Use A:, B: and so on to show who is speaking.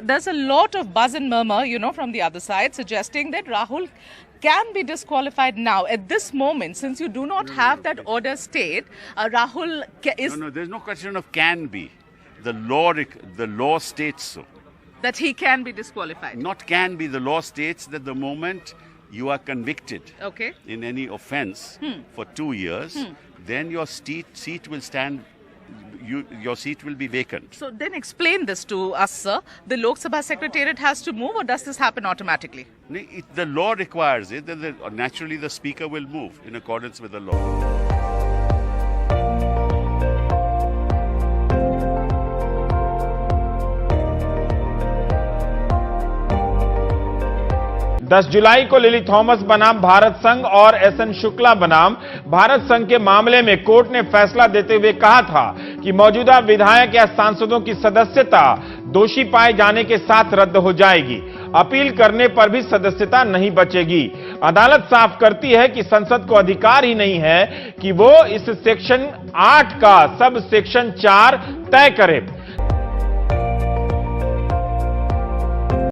A: there's a lot of buzz and murmur, from the other side, suggesting that Rahul can be disqualified now at this moment, since you do not have that order stayed. Rahul is
B: no. There's no question of can be. The law states so.
A: That he can be disqualified.
B: Not can be. The law states that the moment you are convicted in any offence for 2 years, then your seat will stand. Your seat will be vacant.
A: So then explain this to us, sir. The Lok Sabha Secretariat has to move, or does this happen automatically?
B: The law requires it. Naturally, the Speaker will move in accordance with the law.
C: 10 जुलाई को lily Thomas बनाम भारत संघ और SN Shukla बनाम भारत संघ के मामले में court ने फैसला देते हुए कहा था कि मौजूदा विधायक या सांसदों की सदस्यता दोषी पाए जाने के साथ रद्द हो जाएगी। अपील करने पर भी सदस्यता नहीं बचेगी। अदालत साफ करती है कि संसद को अधिकार ही नहीं है कि वो इस सेक्शन 8 का सब सेक्शन 4 तय करे।